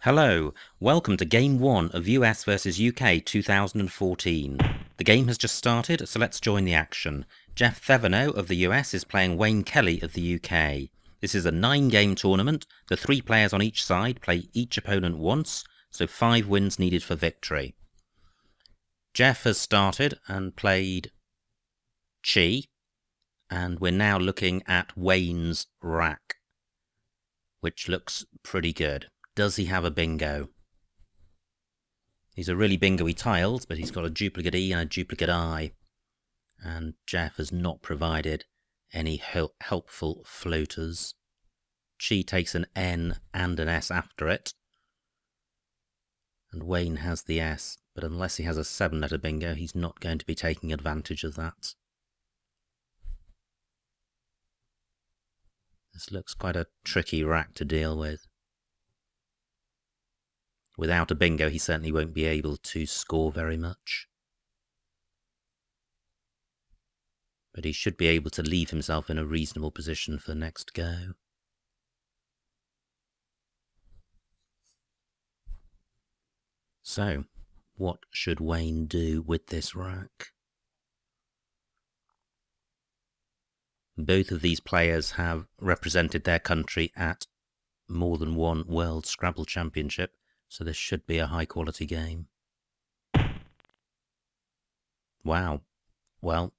Hello, welcome to Game 1 of US vs UK 2014. The game has just started, so let's join the action. Jeff Thevenot of the US is playing Wayne Kelly of the UK. This is a 9-game tournament. The 3 players on each side play each opponent once, so 5 wins needed for victory. Jeff has started and played Chi, and we're now looking at Wayne's rack, which looks pretty good. Does he have a bingo? He's a really bingo-y tiles, but he's got a duplicate E and a duplicate I. And Jeff has not provided any helpful floaters. Chi takes an N and an S after it. And Wayne has the S, but unless he has a 7-letter bingo, he's not going to be taking advantage of that. This looks quite a tricky rack to deal with. Without a bingo, he certainly won't be able to score very much. But he should be able to leave himself in a reasonable position for next go. So, what should Wayne do with this rack? Both of these players have represented their country at more than one World Scrabble Championship, so this should be a high-quality game. Wow. Well,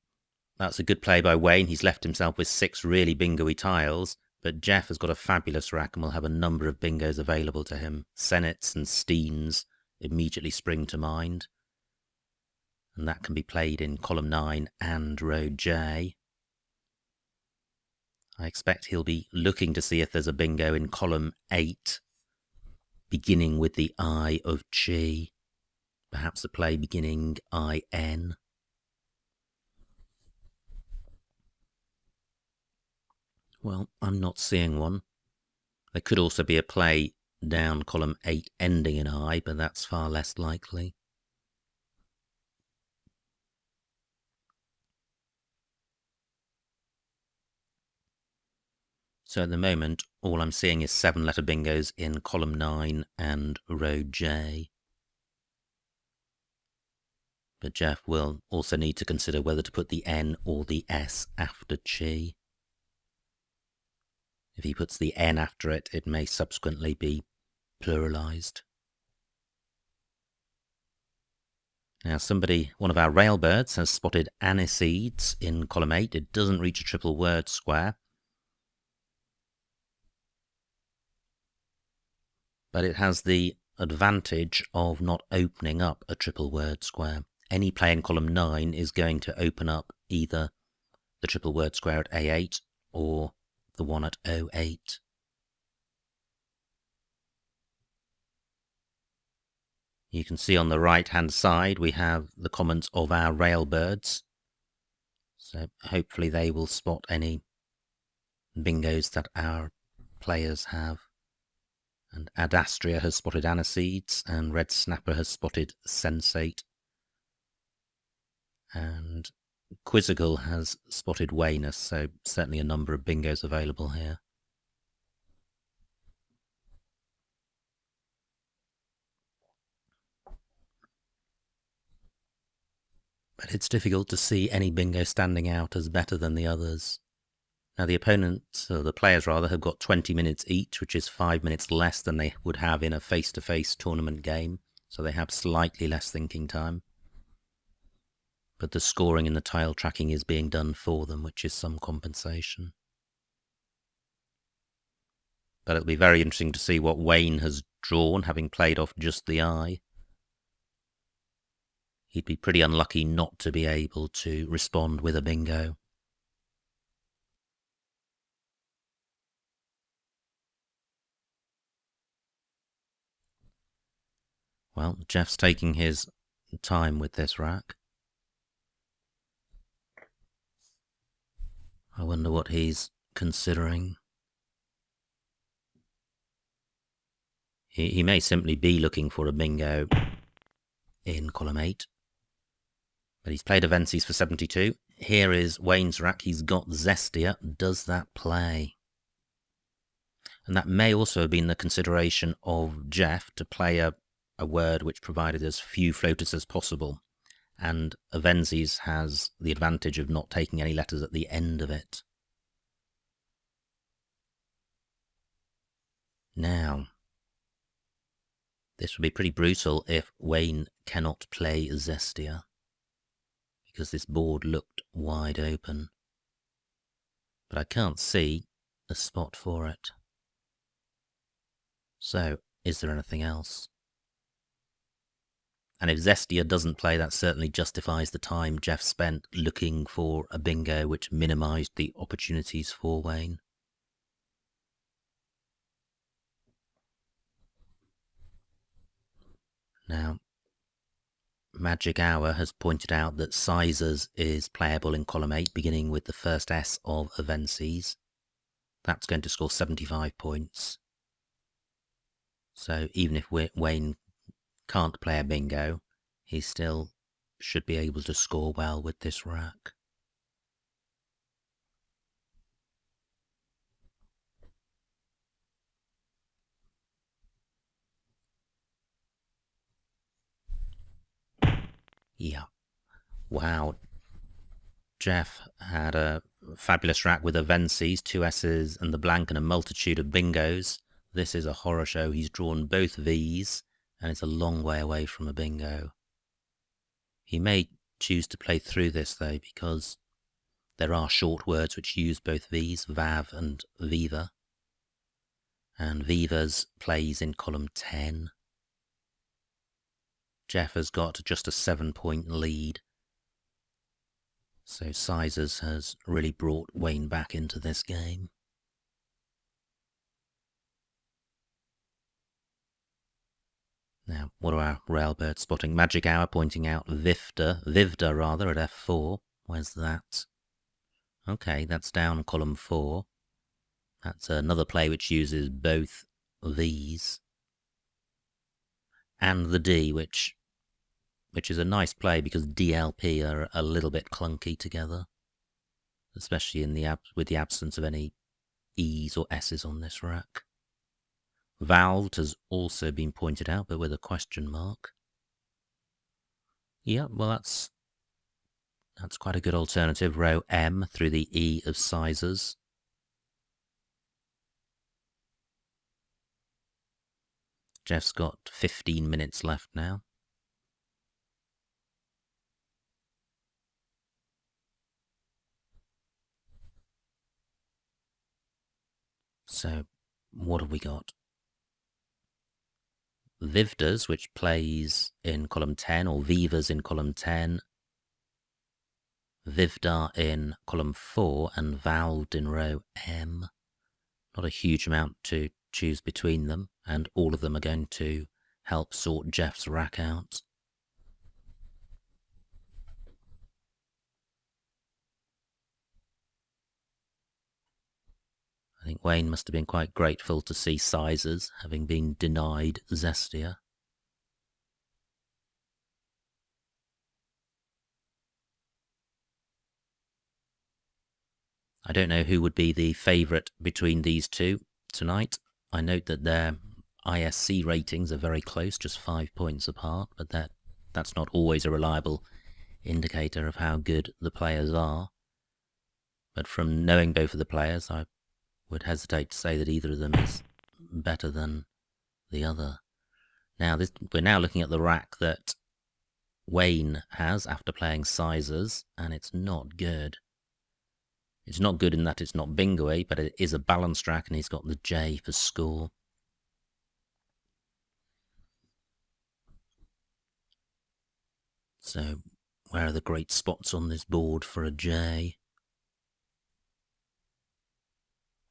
that's a good play by Wayne. He's left himself with 6 really bingo-y tiles, but Jeff has got a fabulous rack and will have a number of bingos available to him. Senates and Steens immediately spring to mind, and that can be played in column 9 and row J. I expect he'll be looking to see if there's a bingo in column 8, beginning with the I of Chi, perhaps a play beginning IN. Well, I'm not seeing one. There could also be a play down column 8 ending in I, but that's far less likely. So at the moment, all I'm seeing is 7-letter bingos in column 9 and row J. But Jeff will also need to consider whether to put the N or the S after Chi. If he puts the N after it, it may subsequently be pluralized. Now one of our railbirds has spotted aniseeds in column 8. It doesn't reach a triple word square, but it has the advantage of not opening up a triple word square. Any play in column 9 is going to open up either the triple word square at A8 or the one at O8. You can see on the right-hand side we have the comments of our railbirds. So hopefully they will spot any bingos that our players have. And Adastria has spotted aniseeds, and Red Snapper has spotted sensate. And Quizzical has spotted Waynus, so certainly a number of bingos available here. But it's difficult to see any bingo standing out as better than the others. Now the opponents, or the players rather, have got 20 minutes each, which is 5 minutes less than they would have in a face-to-face tournament game, so they have slightly less thinking time. But the scoring and the tile tracking is being done for them, which is some compensation. But it'll be very interesting to see what Wayne has drawn, having played off just the I. He'd be pretty unlucky not to be able to respond with a bingo. Well, Jeff's taking his time with this rack. I wonder what he's considering. He may simply be looking for a bingo in column 8. But he's played Avensis for 72. Here is Wayne's rack. He's got Zestia. Does that play? And that may also have been the consideration of Jeff to play a word which provided as few floaters as possible. And Avenses has the advantage of not taking any letters at the end of it. Now, this would be pretty brutal if Wayne cannot play Zestia, because this board looked wide open. But I can't see a spot for it. So, is there anything else? And if Zestia doesn't play, that certainly justifies the time Jeff spent looking for a bingo which minimised the opportunities for Wayne. Now, Magic Hour has pointed out that Sizers is playable in column 8, beginning with the first S of Avenses. That's going to score 75 points. So even if Wayne can't play a bingo, he still should be able to score well with this rack. Yeah. Wow. Jeff had a fabulous rack with Avenses, 2 S's and the blank and a multitude of bingos. This is a horror show. He's drawn both V's and it's a long way away from a bingo. He may choose to play through this though, because there are short words which use both V's, Vav and Viva. And Viva's plays in column 10. Jeff has got just a 7-point lead. So Sizers has really brought Wayne back into this game. Now, what are our railbirds spotting? Magic Hour pointing out Vivda at F4. Where's that? Okay, that's down column 4. That's another play which uses both these. And the D, which is a nice play because DLP are a little bit clunky together, especially in with the absence of any E's or S's on this rack. Valved has also been pointed out, but with a question mark. Yeah, well that's quite a good alternative. Row M through the E of Sizers. Jeff's got 15 minutes left now. So, what have we got? Vivdas, which plays in column 10, or Vivas in column 10. Vivda in column 4, and Valved in row M. Not a huge amount to choose between them, and all of them are going to help sort Jeff's rack out. I think Wayne must have been quite grateful to see Sizers, having been denied Zestia. I don't know who would be the favourite between these two tonight. I note that their ISC ratings are very close, just 5 points apart, but that's not always a reliable indicator of how good the players are. But from knowing both of the players, I would hesitate to say that either of them is better than the other. Now, we're now looking at the rack that Wayne has after playing Sizers, and it's not good. It's not good in that it's not bingo-y, but it is a balanced rack, and he's got the J for score. So, where are the great spots on this board for a J?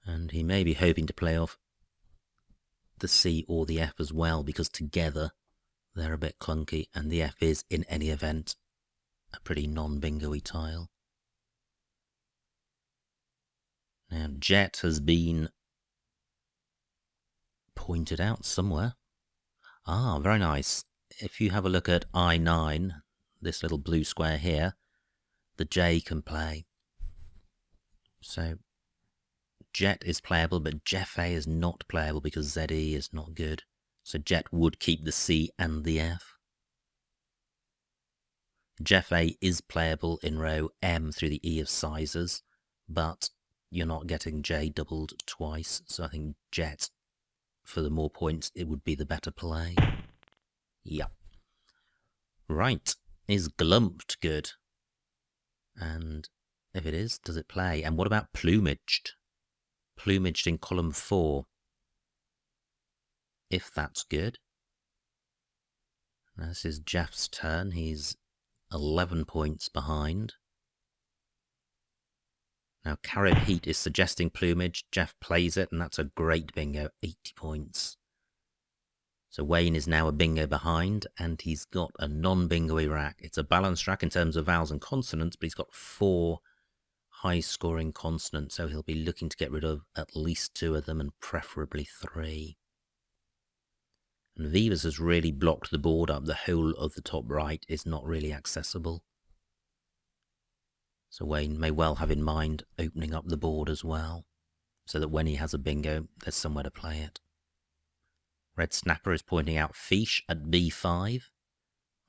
And he may be hoping to play off the C or the F as well, because together they're a bit clunky, and the F is, in any event, a pretty non-bingo-y tile. Now, Jet has been pointed out somewhere. Ah, very nice. If you have a look at I9, this little blue square here, the J can play. So, Jet is playable, but Jeff A is not playable because ZE is not good. So Jet would keep the C and the F. Jeff A is playable in row M through the E of sizes, but you're not getting J doubled twice, so I think Jet, for the more points, it would be the better play. Yep. Right. Is Glumped good? And if it is, does it play? And what about Plumaged? Plumaged in column 4. If that's good. Now this is Jeff's turn. He's 11 points behind. Now Carib Heat is suggesting Plumage. Jeff plays it, and that's a great bingo. 80 points. So Wayne is now a bingo behind, and he's got a non-bingo-y rack. It's a balanced rack in terms of vowels and consonants, but he's got 4 high-scoring consonants, so he'll be looking to get rid of at least 2 of them, and preferably 3. And Vivas has really blocked the board up. The whole of the top right is not really accessible. So Wayne may well have in mind opening up the board as well, so that when he has a bingo, there's somewhere to play it. Red Snapper is pointing out Fiche at B5.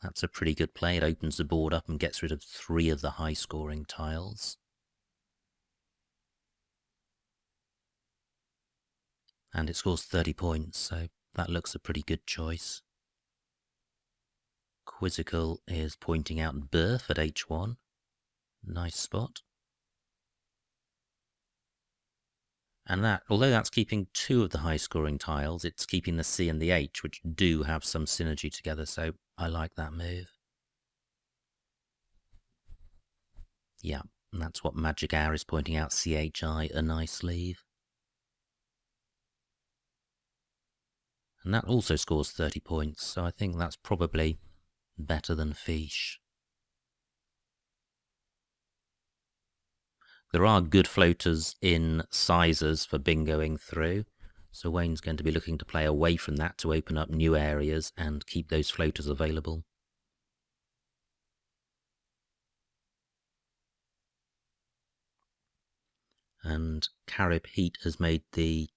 That's a pretty good play. It opens the board up and gets rid of 3 of the high-scoring tiles. And it scores 30 points, so that looks a pretty good choice. Quizzical is pointing out Birth at H1. Nice spot. And that, although that's keeping 2 of the high-scoring tiles, it's keeping the C and the H, which do have some synergy together, so I like that move. Yeah, and that's what Magic Hour is pointing out, CHI, a nice leave. And that also scores 30 points, so I think that's probably better than Fiche. There are good floaters in sizes for bingoing through, so Wayne's going to be looking to play away from that to open up new areas and keep those floaters available. And Carib Heat has made the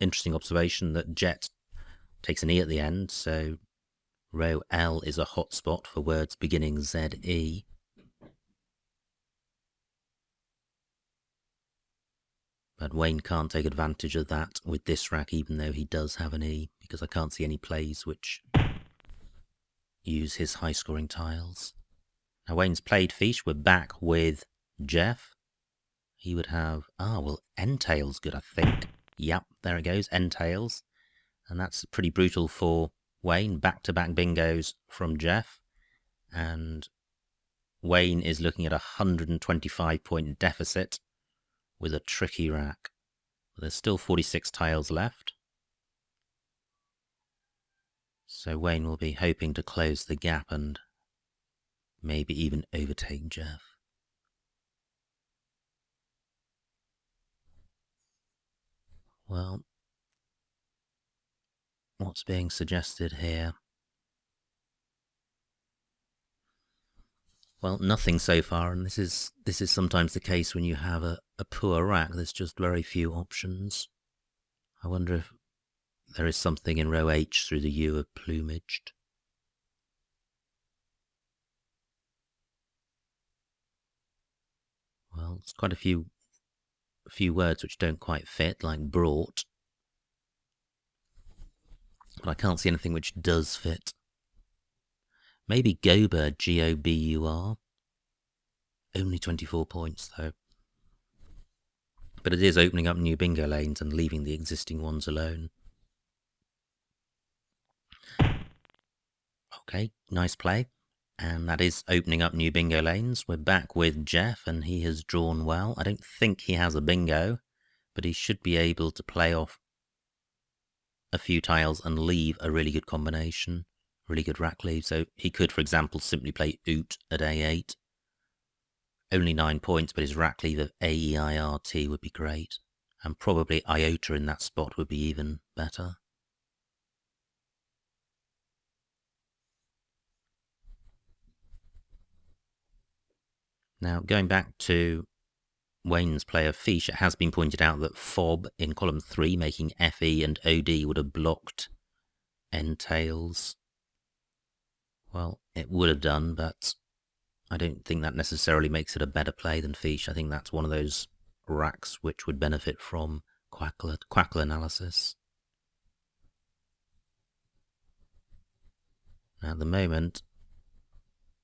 interesting observation that Jet takes an E at the end, so row L is a hot spot for words beginning ZE. But Wayne can't take advantage of that with this rack, even though he does have an E, because I can't see any plays which use his high-scoring tiles. Now Wayne's played Fiche. We're back with Jeff. He would have... well, Entail's good, I think. Yep, there it goes, Entails. And that's pretty brutal for Wayne. Back-to-back bingos from Jeff. And Wayne is looking at a 125-point deficit with a tricky rack. But there's still 46 tiles left. So Wayne will be hoping to close the gap and maybe even overtake Jeff. Well, what's being suggested here? Well, nothing so far, and this is sometimes the case when you have a poor rack. There's just very few options. I wonder if there is something in row H through the U of Plumaged. Well, it's quite a few words which don't quite fit, like brought. But I can't see anything which does fit. Maybe Gobur, G-O-B-U-R. Only 24 points, though. But it is opening up new bingo lanes and leaving the existing ones alone. Okay, nice play. And that is opening up new bingo lanes. We're back with Jeff, and he has drawn well. I don't think he has a bingo, but he should be able to play off a few tiles and leave a really good combination. Really good rack leave. So he could, for example, simply play Oot at A8. Only 9 points, but his rack leave of A-E-I-R-T would be great. And probably Iota in that spot would be even better. Now, going back to Wayne's play of Fiche, it has been pointed out that Fob in column 3, making FE and OD, would have blocked Entails. Well, it would have done, but I don't think that necessarily makes it a better play than Fiche. I think that's one of those racks which would benefit from Quackle analysis. Now, at the moment,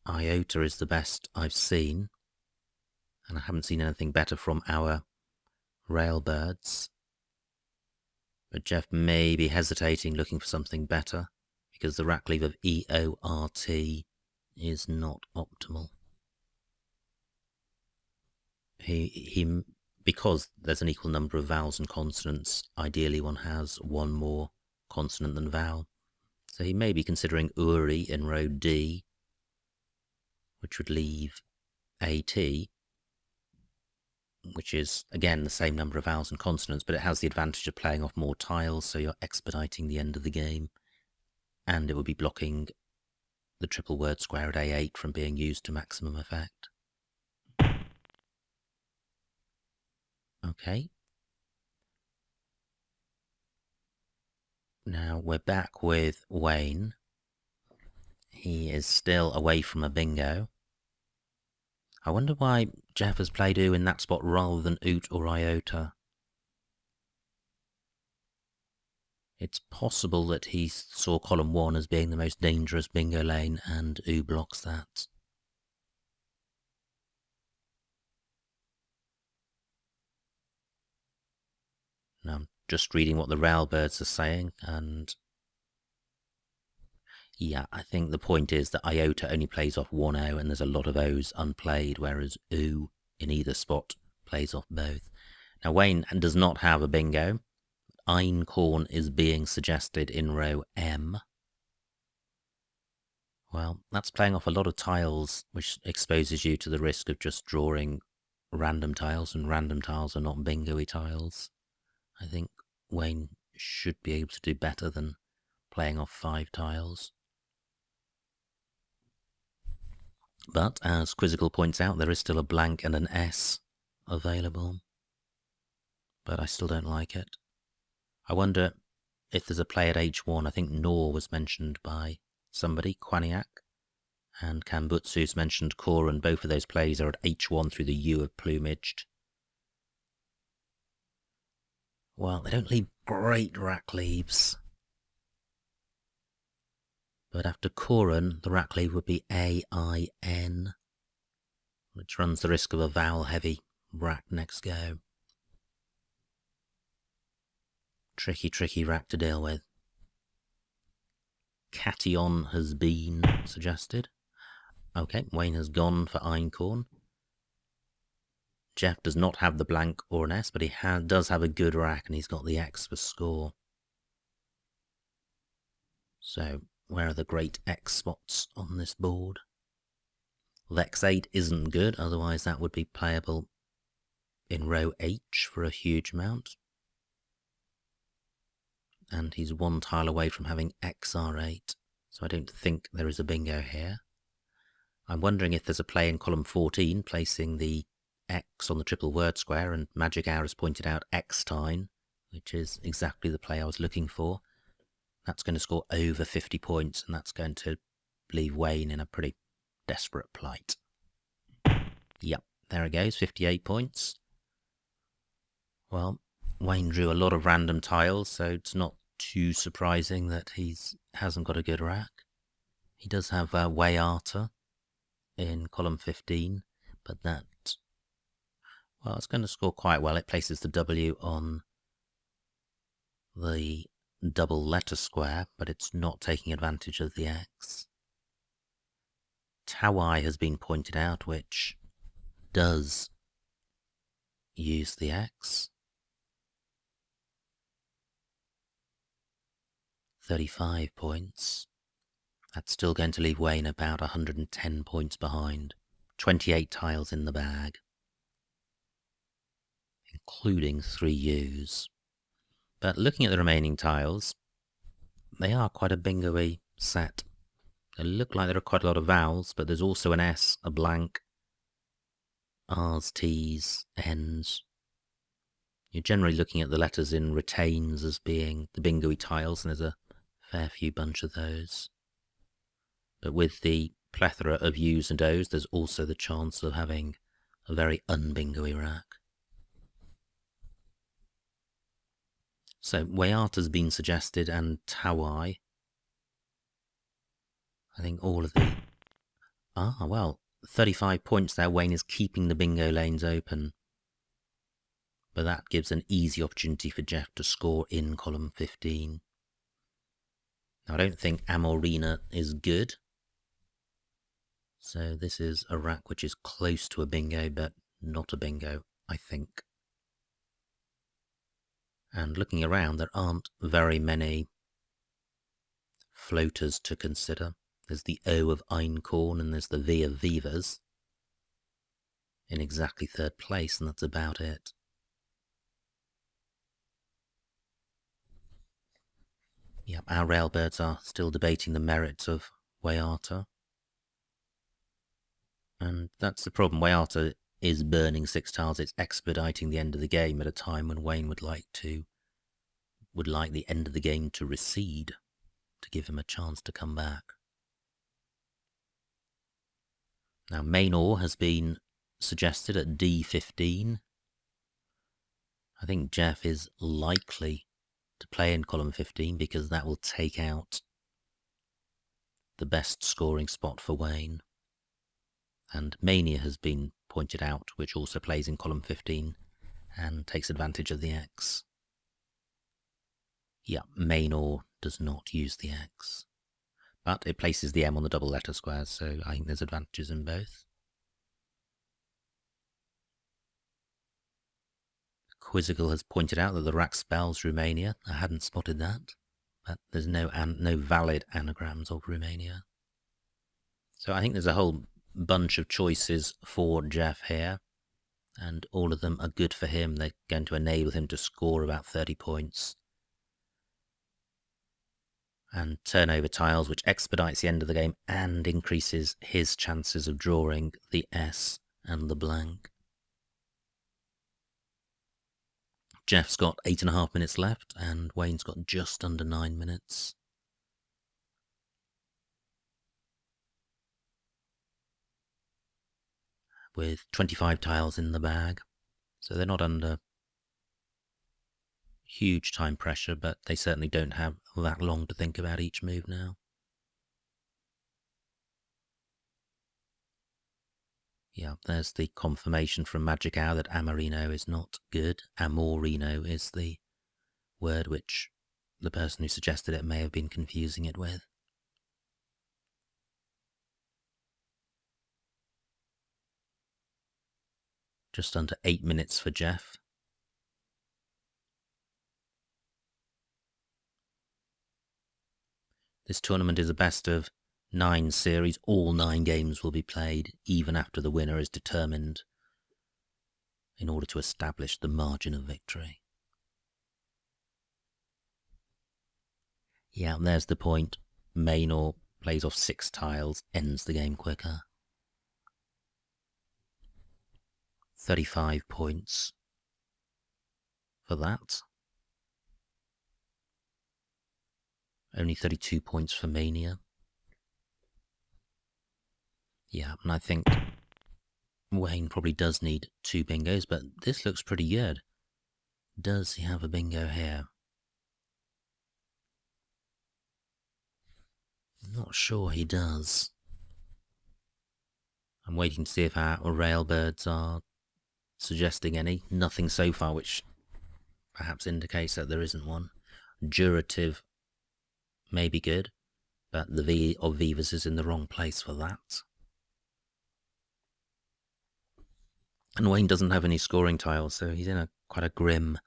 Iota is the best I've seen, and I haven't seen anything better from our Railbirds. But Jeff may be hesitating, looking for something better, because the rack leave of EORT is not optimal. Because there's an equal number of vowels and consonants, ideally one has one more consonant than vowel. So he may be considering Uri in row D, which would leave AT, which is, again, the same number of vowels and consonants, but it has the advantage of playing off more tiles, so you're expediting the end of the game. And it would be blocking the triple word square at A8 from being used to maximum effect. Okay. Now we're back with Wayne. He is still away from a bingo. I wonder why Jeff has played Oo in that spot rather than Oot or Iota. It's possible that he saw column 1 as being the most dangerous bingo lane and Oo blocks that. Now I'm just reading what the Railbirds are saying, and yeah, I think the point is that Iota only plays off one O and there's a lot of O's unplayed, whereas Oo in either spot plays off both. Now Wayne does not have a bingo. Einkorn is being suggested in row M. Well, that's playing off a lot of tiles, which exposes you to the risk of just drawing random tiles, and random tiles are not bingo-y tiles. I think Wayne should be able to do better than playing off 5 tiles. But, as Quizzical points out, there is still a blank and an S available. But I still don't like it. I wonder if there's a play at H1. I think Nor was mentioned by somebody, Quaniak, and Kambutsu's mentioned Core, and both of those plays are at H1 through the U of Plumaged. Well, they don't leave great rack leaves. But after Coran, the rack leave would be A-I-N, which runs the risk of a vowel-heavy rack next go. Tricky rack to deal with. Cation has been suggested. Okay, Wayne has gone for Einkorn. Jeff does not have the blank or an S, but he does have a good rack, and he's got the X for score. So, where are the great X spots on this board? Lex 8 isn't good, otherwise that would be playable in row H for a huge amount. And he's one tile away from having XR8, so I don't think there is a bingo here. I'm wondering if there's a play in column 14, placing the X on the triple word square, and Magic Hour has pointed out Eckstein, which is exactly the play I was looking for. That's going to score over 50 points, and that's going to leave Wayne in a pretty desperate plight. Yep, there it goes, 58 points. Well, Wayne drew a lot of random tiles, so it's not too surprising that he hasn't got a good rack. He does have Wayata in column 15, but that, well, it's going to score quite well. It places the W on the double letter square, but it's not taking advantage of the X. Tawai has been pointed out, which does use the X. 35 points. That's still going to leave Wayne about 110 points behind. 28 tiles in the bag, including 3 U's. But looking at the remaining tiles, they are quite a bingo-y set. They look like there are quite a lot of vowels, but there's also an S, a blank, R's, T's, N's. You're generally looking at the letters in retains as being the bingo-y tiles, and there's a fair few bunch of those. But with the plethora of U's and O's, there's also the chance of having a very un-bingo-y rack. So Wayata's been suggested, and Tawai. I think all of the... well, 35 points there. Wayne is keeping the bingo lanes open. But that gives an easy opportunity for Jeff to score in column 15. Now, I don't think Amorina is good. So this is a rack which is close to a bingo, but not a bingo, I think. And looking around, there aren't very many floaters to consider. There's the O of Einkorn and there's the V of Vivas in exactly third place, and that's about it. Yep, our railbirds are still debating the merits of Wayata. And that's the problem. Wayata is burning 6 tiles. It's expediting the end of the game at a time when Wayne would like the end of the game to recede, to give him a chance to come back. Now, Maynor has been suggested at D15. I think Jeff is likely to play in column 15 because that will take out the best scoring spot for Wayne. And Mania has been pointed out, which also plays in column 15 and takes advantage of the X. Yeah, Maynor does not use the X, but it places the M on the double letter squares, so I think there's advantages in both. Quizzical has pointed out that the rack spells Romania. I hadn't spotted that, but there's no valid anagrams of Romania. So I think there's a whole bunch of choices for Jeff here, and all of them are good for him. They're going to enable him to score about 30 points. And turnover tiles, which expedites the end of the game and increases his chances of drawing the S and the blank. Jeff's got 8.5 minutes left, and Wayne's got just under 9 minutes. With 25 tiles in the bag, so they're not under huge time pressure, but they certainly don't have that long to think about each move now. Yeah, there's the confirmation from Magic Hour that Amorino is not good. Amorino is the word which the person who suggested it may have been confusing it with. Just under 8 minutes for Jeff. This tournament is a best of 9 series. All 9 games will be played, even after the winner is determined, in order to establish the margin of victory. Yeah, and there's the point. Maynor plays off 6 tiles, ends the game quicker. 35 points for that. Only 32 points for Mania. Yeah, and I think Wayne probably does need 2 bingos, but this looks pretty good. Does he have a bingo here? Not sure he does. I'm waiting to see if our railbirds are suggesting any. Nothing so far, which perhaps indicates that there isn't one. Durative may be good, but the V of Vivas is in the wrong place for that. And Wayne doesn't have any scoring tiles, so he's in quite a grim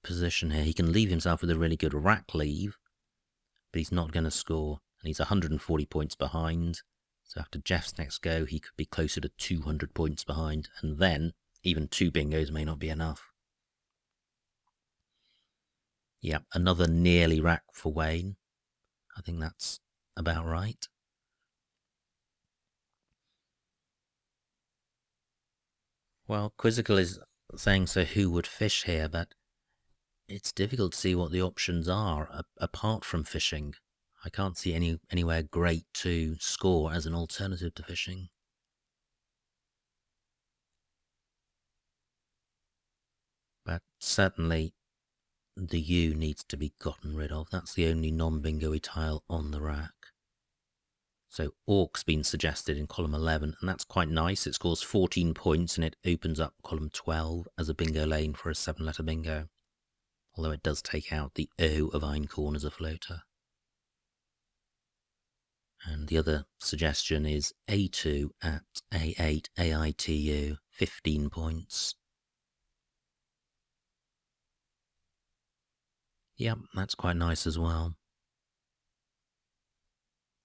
position here. He can leave himself with a really good rack leave, but he's not going to score. And he's 140 points behind. So after Jeff's next go, he could be closer to 200 points behind. And then even 2 bingos may not be enough. Yep, another nearly rack for Wayne. I think that's about right. Well, Quizzical is saying, so who would fish here, but it's difficult to see what the options are apart from fishing. I can't see anywhere great to score as an alternative to fishing. But certainly the U needs to be gotten rid of. That's the only non-bingo-y tile on the rack. So Orc's been suggested in column 11, and that's quite nice. It scores 14 points and it opens up column 12 as a bingo lane for a 7-letter bingo. Although it does take out the O of Einkorn as a floater. And the other suggestion is A2 at A8 AITU, 15 points. Yep, that's quite nice as well.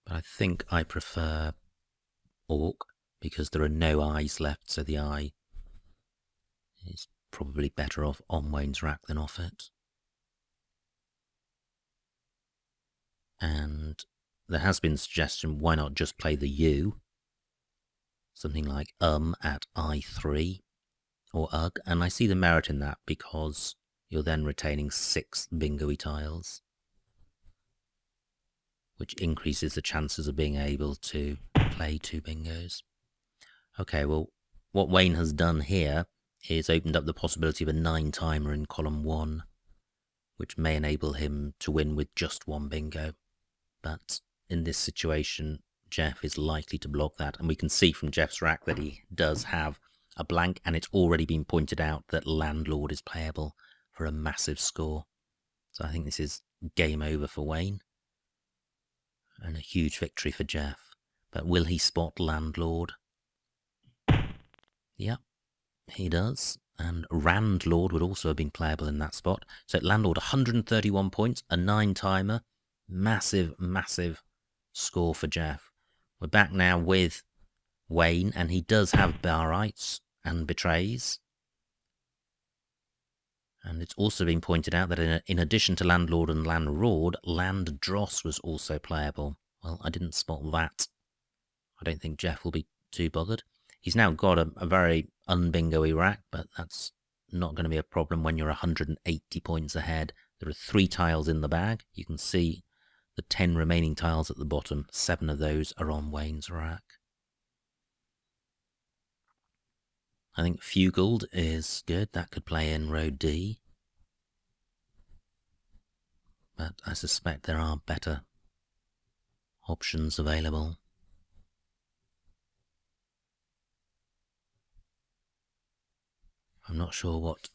But I think I prefer Orc because there are no eyes left, so the eye is probably better off on Wayne's rack than off it. And there has been a suggestion, why not just play the U? Something like at I3 or UG, and I see the merit in that because you're then retaining 6 bingo-y tiles, which increases the chances of being able to play 2 bingos. Okay, well, what Wayne has done here is opened up the possibility of a 9-timer in column 1, which may enable him to win with just 1 bingo. But in this situation, Jeff is likely to block that, and we can see from Jeff's rack that he does have a blank, and it's already been pointed out that Landlord is playable for a massive score. So I think this is game over for Wayne, and a huge victory for Jeff. But will he spot Landlord? Yep, he does. And Randlord would also have been playable in that spot. So Landlord 131 points, a 9-timer. Massive, massive score for Jeff. We're back now with Wayne, and he does have Bareites and Betrays. And it's also been pointed out that in addition to Landlord and Landlord, Landdross was also playable. Well, I didn't spot that. I don't think Jeff will be too bothered. He's now got a very unbingo-y rack, but that's not going to be a problem when you're 180 points ahead. There are 3 tiles in the bag. You can see the 10 remaining tiles at the bottom. 7 of those are on Wayne's rack. I think Fugled is good. That could play in row D. But I suspect there are better options available. I'm not sure what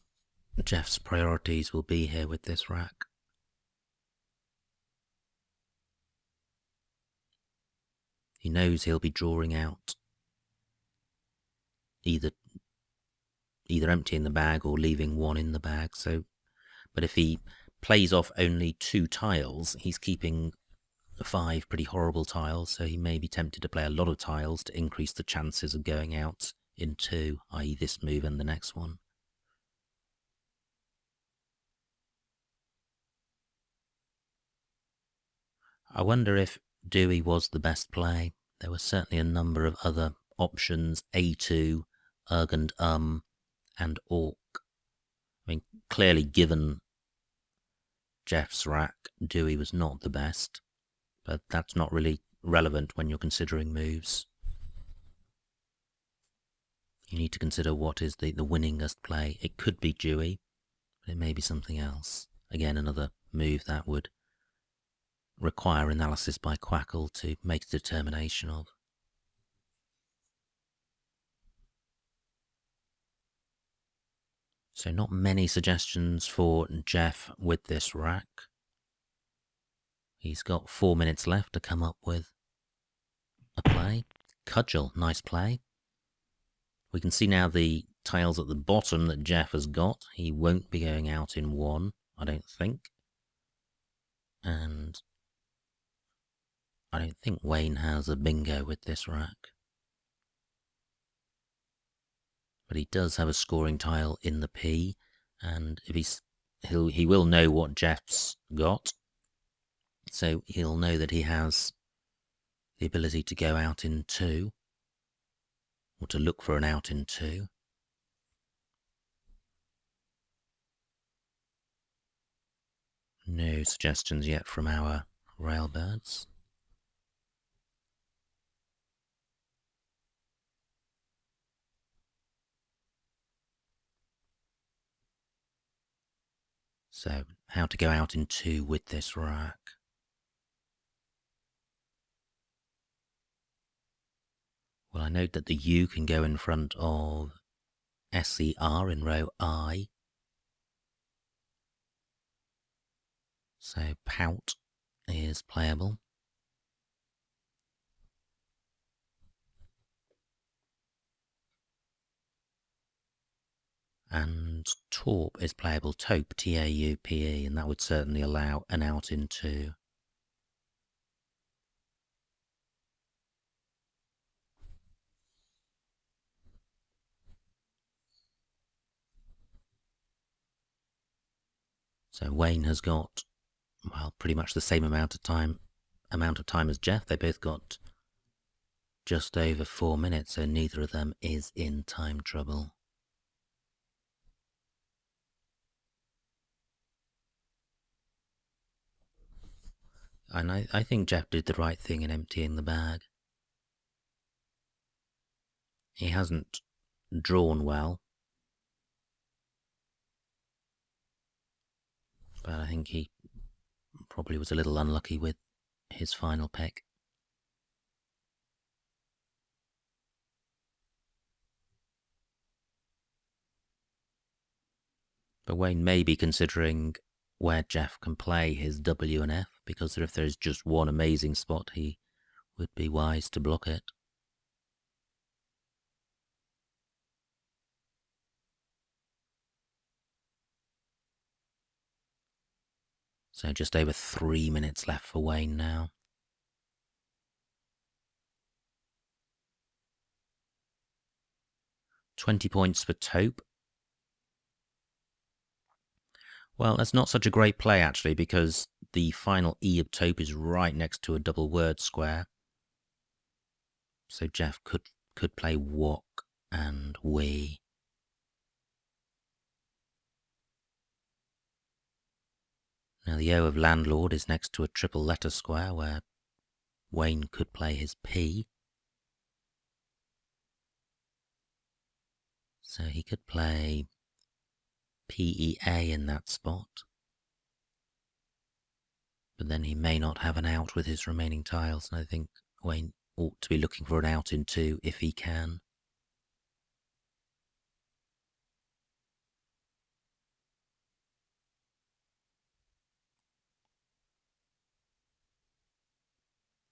Jeff's priorities will be here with this rack. He knows he'll be drawing out either emptying the bag or leaving 1 in the bag. So, but if he plays off only 2 tiles, he's keeping 5 pretty horrible tiles, so he may be tempted to play a lot of tiles to increase the chances of going out in 2, i.e. this move and the next one. I wonder if Dewey was the best play. There were certainly a number of other options, A2, UG and Orc. I mean, clearly given Jeff's rack, Dewey was not the best, but that's not really relevant when you're considering moves. You need to consider what is the winningest play. It could be Dewey, but it may be something else. Again, another move that would require analysis by Quackle to make a determination of. So not many suggestions for Jeff with this rack. He's got 4 minutes left to come up with a play. Cudgel, nice play. We can see now the tiles at the bottom that Jeff has got. He won't be going out in 1, I don't think. And I don't think Wayne has a bingo with this rack. But he does have a scoring tile in the P, and if he will know what Jeff's got, so he'll know that he has the ability to go out in 2, or to look for an out in 2. No suggestions yet from our railbirds. So, how to go out in 2 with this rack. Well, I note that the U can go in front of SCR in row I. So Pout is playable. And Taupe is playable, Taupe, T-A-U-P-E, and that would certainly allow an out in 2. So Wayne has got, well, pretty much the same amount of time as Jeff. They both got just over 4 minutes, so neither of them is in time trouble. And I think Jeff did the right thing in emptying the bag. He hasn't drawn well, but I think he probably was a little unlucky with his final pick. But Wayne may be considering where Jeff can play his W and F, because if there is just one amazing spot, he would be wise to block it. So just over 3 minutes left for Wayne now. £20 points for Taupe. Well, that's not such a great play, actually, because the final E of Taupe is right next to a double word square. So Jeff could play Wok and We. Now the O of Landlord is next to a triple letter square where Wayne could play his P. So he could play PEA in that spot. But then he may not have an out with his remaining tiles, and I think Wayne ought to be looking for an out in 2 if he can.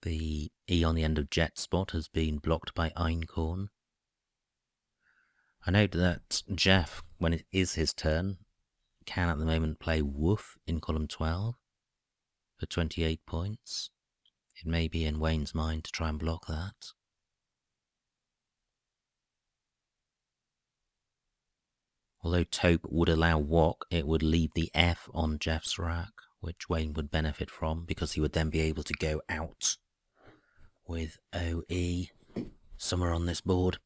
The E on the end of Jet spot has been blocked by Einkorn. I note that Jeff, when it is his turn, can at the moment play Woof in column 12 for 28 points. It may be in Wayne's mind to try and block that. Although Taupe would allow Wok, it would leave the F on Jeff's rack, which Wayne would benefit from, because he would then be able to go out with OE somewhere on this board.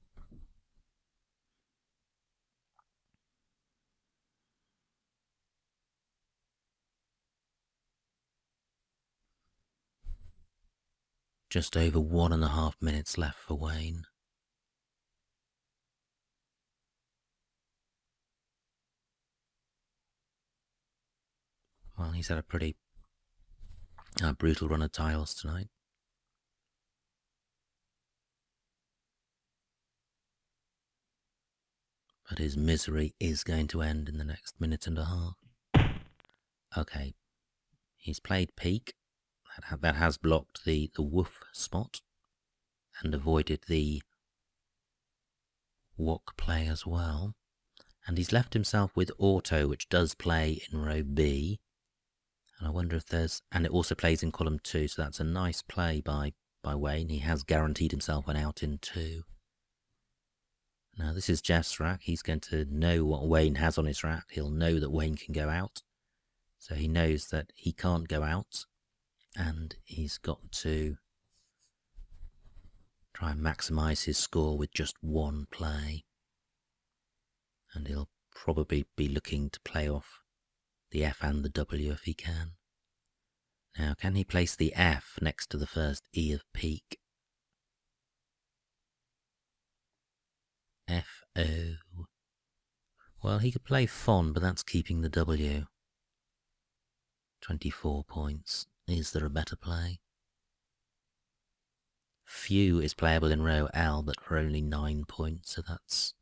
Just over 1.5 minutes left for Wayne. Well, he's had a pretty brutal run of tiles tonight. But his misery is going to end in the next 1.5 minutes. Okay, he's played Peak. That has blocked the Woof spot and avoided the Wok play as well. And he's left himself with Auto, which does play in row B. And I wonder if there's... And it also plays in column 2, so that's a nice play by Wayne. He has guaranteed himself an out in 2. Now this is Jeff's rack. He's going to know what Wayne has on his rack. He'll know that Wayne can go out. So he knows that he can't go out. And he's got to try and maximise his score with just one play. And he'll probably be looking to play off the F and the W if he can. Now, can he place the F next to the first E of peak? F-O. Well, he could play Fon, but that's keeping the W. 24 points. Is there a better play? Few is playable in row L, but for only 9 points, so that's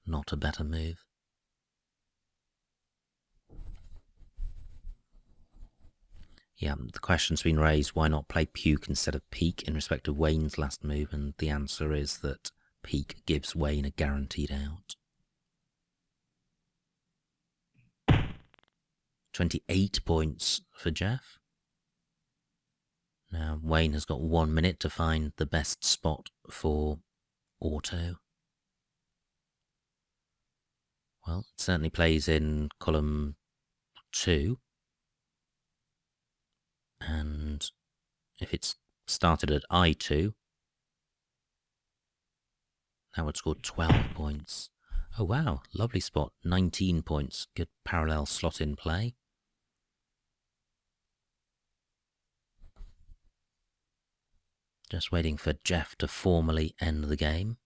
not a better move. Yeah, the question's been raised, why not play Puke instead of Peak in respect of Wayne's last move, and the answer is that Peak gives Wayne a guaranteed out. 28 points for Jeff. Now, Wayne has got 1 minute to find the best spot for auto. Well, it certainly plays in column 2. And if it's started at I2, that would score 12 points. Oh wow, lovely spot, 19 points. Good parallel slot in play. Just waiting for Jeff to formally end the game.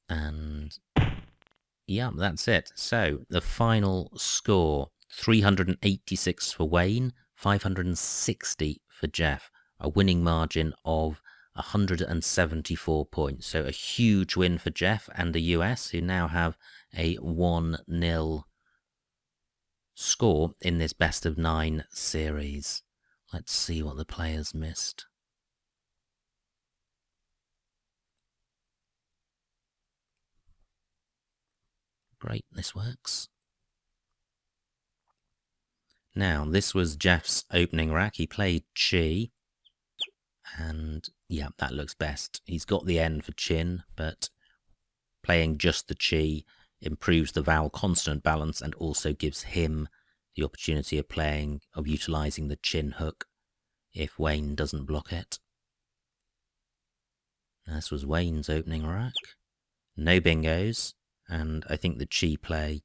And yeah, that's it. So the final score, 386 for Wayne, 560 for Jeff. A winning margin of 174 points. So a huge win for Jeff and the US, who now have a 1-0 score in this best of 9 series. Let's see what the players missed. Great, this works. Now, this was Jeff's opening rack. He played Chi, and yeah, that looks best. He's got the N for chin, but playing just the Chi improves the vowel consonant balance and also gives him the opportunity of utilizing the chin hook if Wayne doesn't block it. Now, this was Wayne's opening rack. No bingos, and I think the Chi play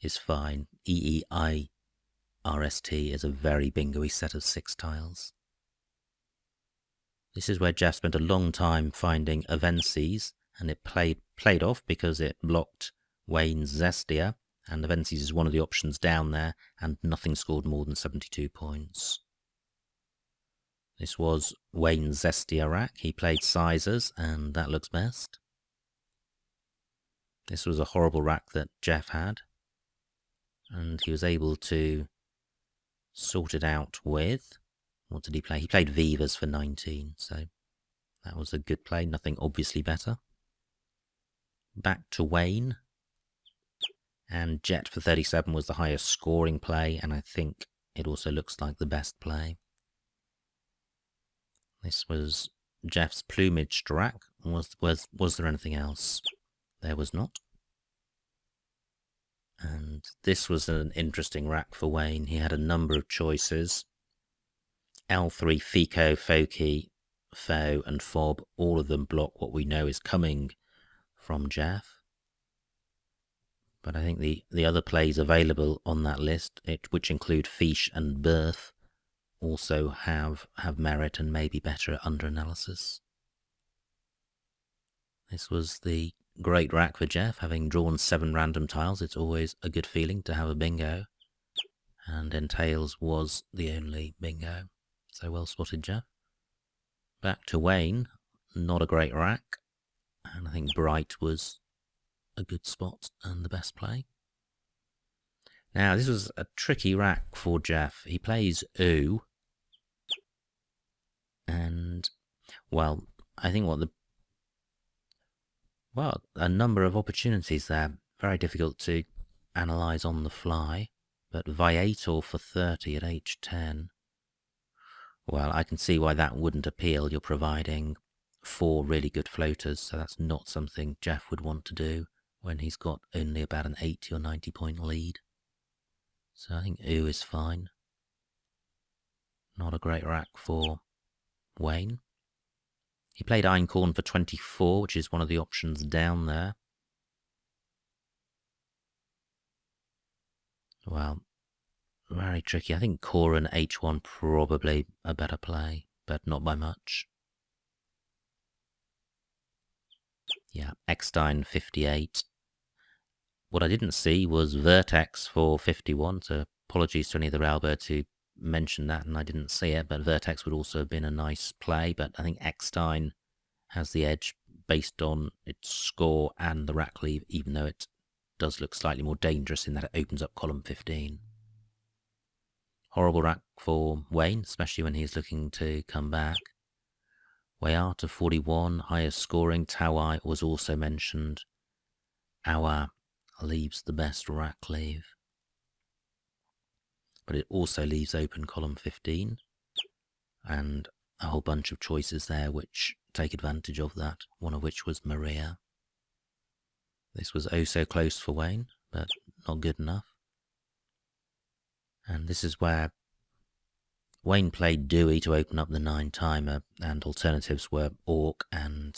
is fine. EEIRST is a very bingo-y set of 6 tiles. This is where Jeff spent a long time finding Avenses, and it played off because it blocked Wayne's Zestia, and Avenses is one of the options down there, and nothing scored more than 72 points. This was Wayne's Zestia rack. He played Sizers, and that looks best. This was a horrible rack that Jeff had, and he was able to sort it out with... What did he play? He played Vivas for 19, so that was a good play. Nothing obviously better. Back to Wayne. And Jet for 37 was the highest scoring play, and I think it also looks like the best play. This was Jeff's plumage rack. Was there anything else? There was not. And this was an interesting rack for Wayne. He had a number of choices. L3, Fico, Foki, Fo, and Fob, all of them block what we know is coming from Jeff. But I think the other plays available on that list, which include Fish and Birth, also have merit and may be better under analysis. This was the great rack for Jeff, having drawn 7 random tiles. It's always a good feeling to have a bingo. And Entails was the only bingo. So well spotted, Jeff. Back to Wayne, not a great rack, and I think Bright was a good spot and the best play. Now, this was a tricky rack for Jeff. He plays Oo, and, well, I think a number of opportunities there. Very difficult to analyse on the fly, but Viator for 30 at H10. Well, I can see why that wouldn't appeal. You're providing 4 really good floaters, so that's not something Jeff would want to do when he's got only about an 80 or 90 point lead. So I think Oo is fine. Not a great rack for Wayne. He played Einkorn for 24, which is one of the options down there. Well, very tricky. I think Corin H1 probably a better play, but not by much. Yeah, Eckstein 58. What I didn't see was Vertex for 51, so apologies to any of the railbirds who mentioned that and I didn't see it, but Vertex would also have been a nice play, but I think Eckstein has the edge based on its score and the rack leave, even though it does look slightly more dangerous in that it opens up column 15. Horrible rack for Wayne, especially when he's looking to come back. Way out of 41, highest scoring. Tawai was also mentioned. Awa leaves the best rack leave. But it also leaves open column 15. And a whole bunch of choices there which take advantage of that, one of which was Maria. This was oh so close for Wayne, but not good enough. And this is where Wayne played Dewey to open up the 9-timer, and alternatives were Orc and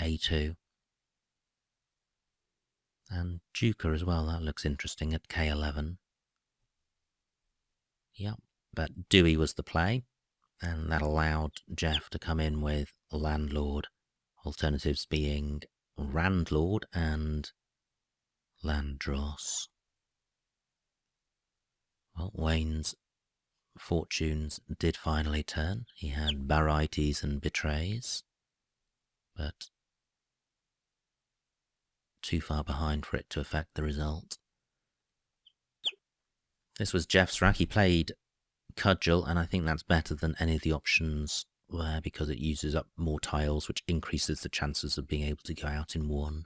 A2. And Duker as well, that looks interesting at K11. Yep, but Dewey was the play, and that allowed Jeff to come in with Landlord, alternatives being Randlord and Landross. Well, Wayne's fortunes did finally turn. He had Barytes and Betrays, but too far behind for it to affect the result. This was Jeff's rack. He played Cudgel, and I think that's better than any of the options there because it uses up more tiles, which increases the chances of being able to go out in one.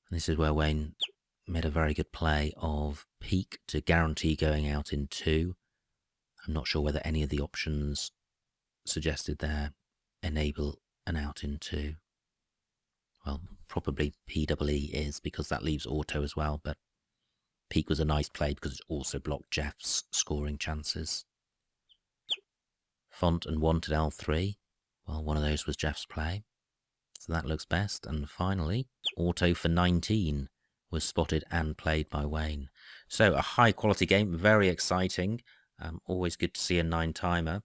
And this is where Wayne made a very good play of Peak to guarantee going out in 2. I'm not sure whether any of the options suggested there enable an out in 2. Well, probably PWE is because that leaves auto as well, but Peak was a nice play because it also blocked Jeff's scoring chances. Font and Wanted L3, well, one of those was Jeff's play, so that looks best. And finally, Auto for 19 was spotted and played by Wayne. So a high quality game, very exciting. Always good to see a 9-timer.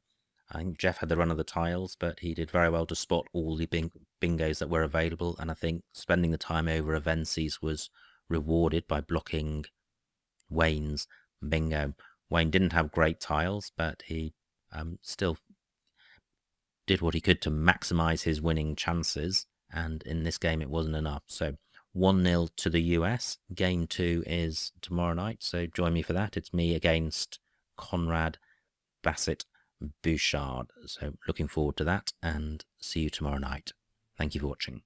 I think Jeff had the run of the tiles, but he did very well to spot all the bingos that were available, and I think spending the time over Avensis was rewarded by blocking Wayne's bingo. Wayne didn't have great tiles, but he still did what he could to maximise his winning chances, and in this game it wasn't enough. So 1-0 to the US. Game 2 is tomorrow night, so join me for that. It's me against Conrad Bassett Bouchard. So looking forward to that, and see you tomorrow night. Thank you for watching.